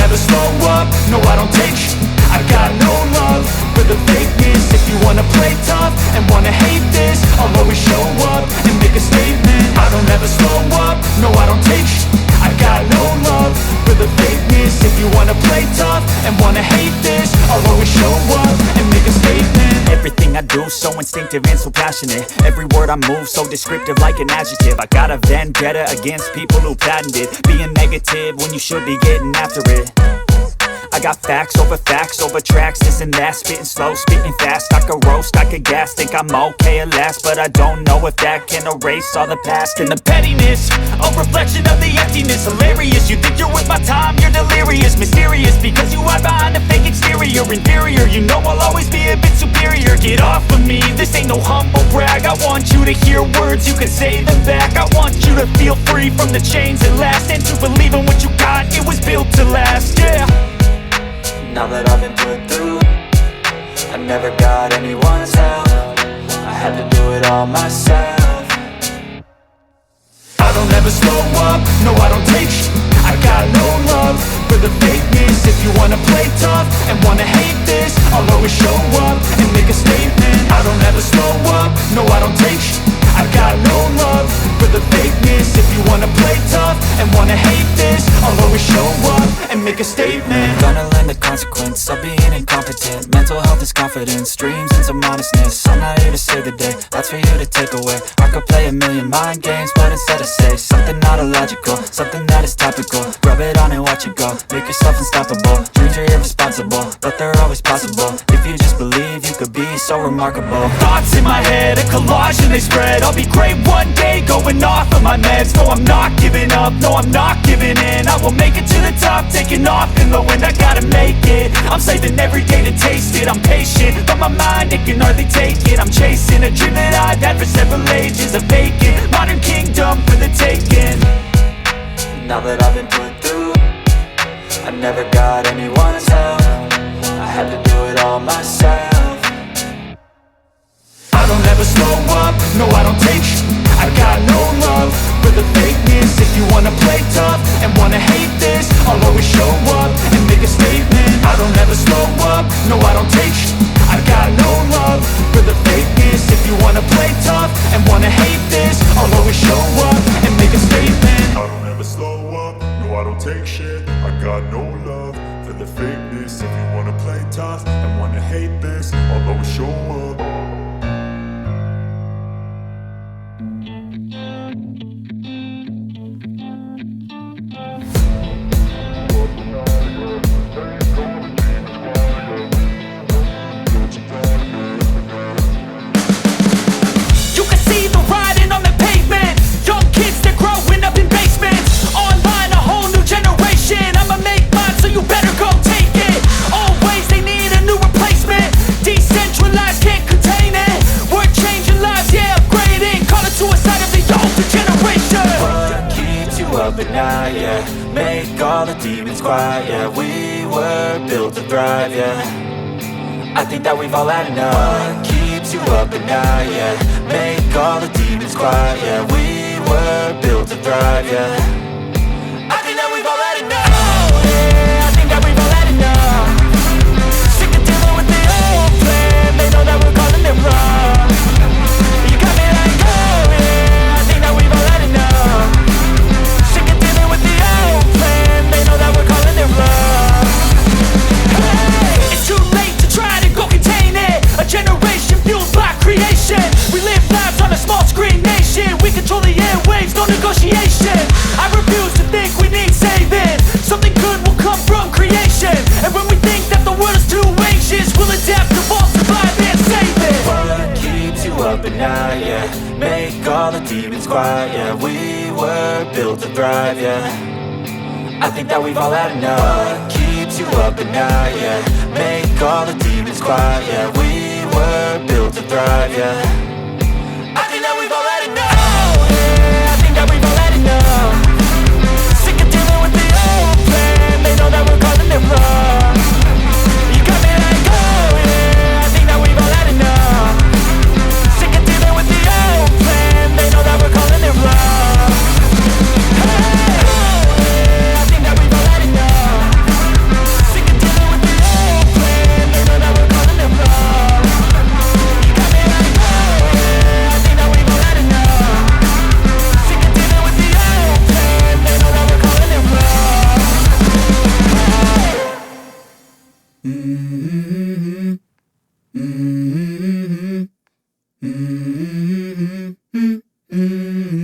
never slow up, no I don't take sh**. I got no love for the fakeness. If you wanna play tough and wanna hate this, I'll always show up and make a statement. I don't ever slow up, no I don't take sh**. I got no love for the fakeness. If you wanna play tough and wanna hate this, I'll always show up and make a statement. Everything I do so instinctive and so passionate. Every word I move so descriptive like an adjective. I got a vendetta against people who patented being negative when you should be getting after it. I got facts over tracks, this and that, spitting slow, spitting fast. I could roast, I could gas, think I'm okay at last, but I don't know if that can erase all the past. And the pettiness, a reflection of the emptiness. Hilarious, you think you're worth my time, you're delirious. Mysterious, because you hide behind a fake exterior. Inferior, you know I'll always be a bit superior. Get off of me, this ain't no humble brag. I want you to hear words, you can say them back. I want you to feel free from the chains at last, and to believe in what you got, it was built to last, yeah. Now that I've been put through, I never got anyone's help, I had to do it all myself. I don't ever slow up, no I don't take shit. I got no love for the fakeness. If you wanna play tough and wanna hate this, I'll always show up and make a statement. I don't ever slow up, no I don't take shit. I got no love for the fakeness. If you wanna play tough and wanna hate this, I'll always show up and make a statement. Gonna learn the consequence of being incompetent. Mental health is confidence, dreams and some honestness. I'm not here to save the day, that's for you to take away. I could play a million mind games, but instead I say something not illogical, something that is topical. Rub it on and watch it go, make yourself unstoppable. Dreams are irresponsible, but they're always possible. If you just believe, you could be so remarkable. Thoughts in my head, a collage and they spread. I'll be great one day, going off of my meds. No, I'm not giving up, no, I'm not giving in. I will make it to the top, taking off in the wind. I gotta make it, I'm saving every day to taste it. I'm patient, but my mind, it can hardly take it. I'm chasing a dream that I've had for several ages. A vacant, modern kingdom for the taking. Now that I've been put through, I never got anyone's help, I had to do it all myself. I don't ever slow up, no I don't take shit. I got no love for the fakeness. If you wanna play tough and wanna hate this, I'll always show up and make a statement. I don't ever slow up, no I don't take shit. I got no love for the fakeness. If you wanna play tough and wanna hate this, I'll always show up and make a statement. I don't ever slow up, no I don't take shit. I got no love for the fakeness. If you wanna play tough and wanna hate this, I'll always show up. At night, yeah, make all the demons quiet, yeah. We were built to thrive, yeah. I think that we've all had enough. What keeps you up at night, yeah, make all the demons quiet, yeah. We were built to thrive, yeah. I think that we've all had enough. Oh, yeah, I think that we've all had enough. Sick of dealing with the old plan, they know that we're calling it wrong. You got me like, oh yeah, I think that we've all had enough. They know that we're calling it love. Hey, it's too late to try to go contain it. A generation fueled by creation. We live lives on a small screen nation. We control the airwaves, no negotiation. I refuse to think we need saving. Something good will come from creation. And when we think that the world is too anxious, we'll adapt, evolve, survive and save it. What keeps you up at night, yeah, make all the demons quiet, yeah. We were built to thrive, yeah. I think that we've all had enough. What keeps you up at night, yeah, make all the demons quiet, yeah. We were built to thrive, yeah. I think that we've all had enough. Oh, yeah, I think that we've all had enough. Sick of dealing with the old plan, they know that we're calling it wrong. You got me like, oh yeah, I think that we've all had enough. Sick of dealing with the old plan, they know that we're calling it wrong.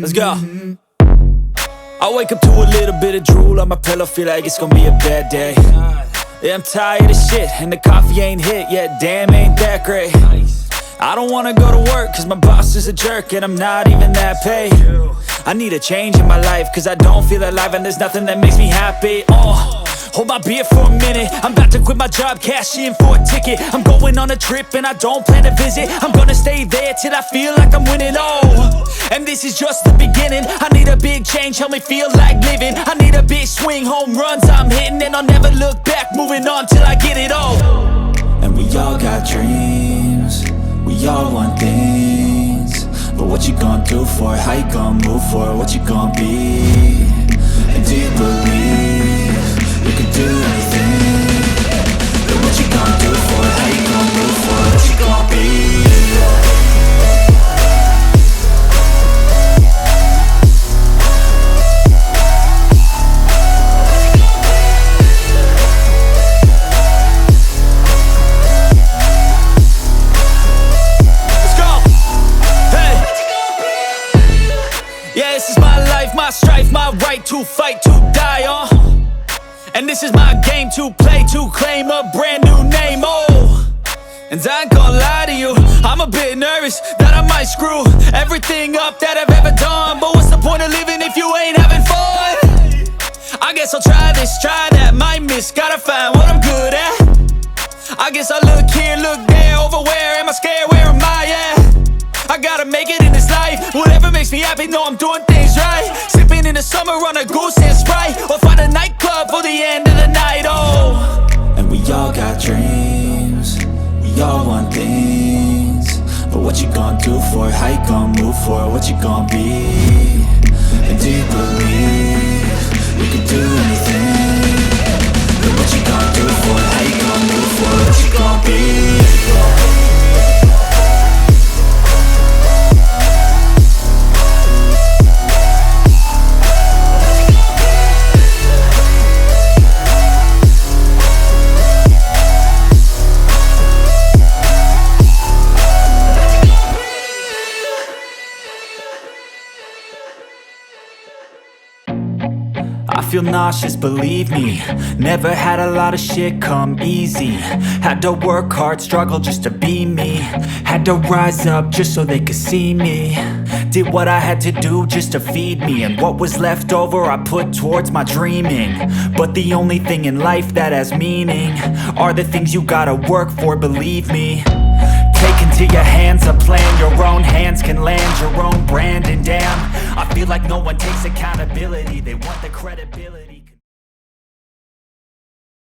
Let's go. I wake up to a little bit of drool on my pillow, feel like it's gonna be a bad day. Yeah, I'm tired of shit, and the coffee ain't hit yet. Damn, ain't that great. I don't wanna go to work, cause my boss is a jerk, and I'm not even that paid. I need a change in my life, cause I don't feel alive, and there's nothing that makes me happy. Hold my beer for a minute, I'm about to quit my job, cash in for a ticket. I'm going on a trip and I don't plan to visit. I'm gonna stay there till I feel like I'm winning, and this is just the beginning. I need a big change, help me feel like living. I need a big swing, home runs I'm hitting, and I'll never look back, moving on till I get it all. And we all got dreams, we all want things, but what you gonna do for it? How you gonna move for it? What you gonna be? And do you believe you can do anything? But what you gonna do for it? How you gonna move for it? What you gonna be? Yeah, this is my life, my strife, my right to fight, to die on. And this is my game to play, to claim a brand new name, And I ain't gonna lie to you, I'm a bit nervous that I might screw everything up that I've ever done. But what's the point of living if you ain't having fun? I guess I'll try this, try that, might miss, gotta find what I'm good at. I guess I look here, look there, over where am I scared, where am I at? I gotta make it in this life, whatever makes me happy, know I'm doing things right. Sipping in the summer on a goose and Sprite, or find a nightclub for the end of the night, And we all got dreams, we all want things, but what you gonna do for it? How you gonna move for it? What you gonna be? And do you believe you can do anything? But what you gonna do for it? How you gonna move for it? What you gonna be? I feel nauseous, believe me. Never had a lot of shit come easy. Had to work hard, struggle just to be me. Had to rise up just so they could see me. Did what I had to do just to feed me, and what was left over I put towards my dreaming. But the only thing in life that has meaning are the things you gotta work for, believe me. Take into your hands a plan, your own hands can land your own brand. And damn, I feel like no one takes accountability, they want the credibility.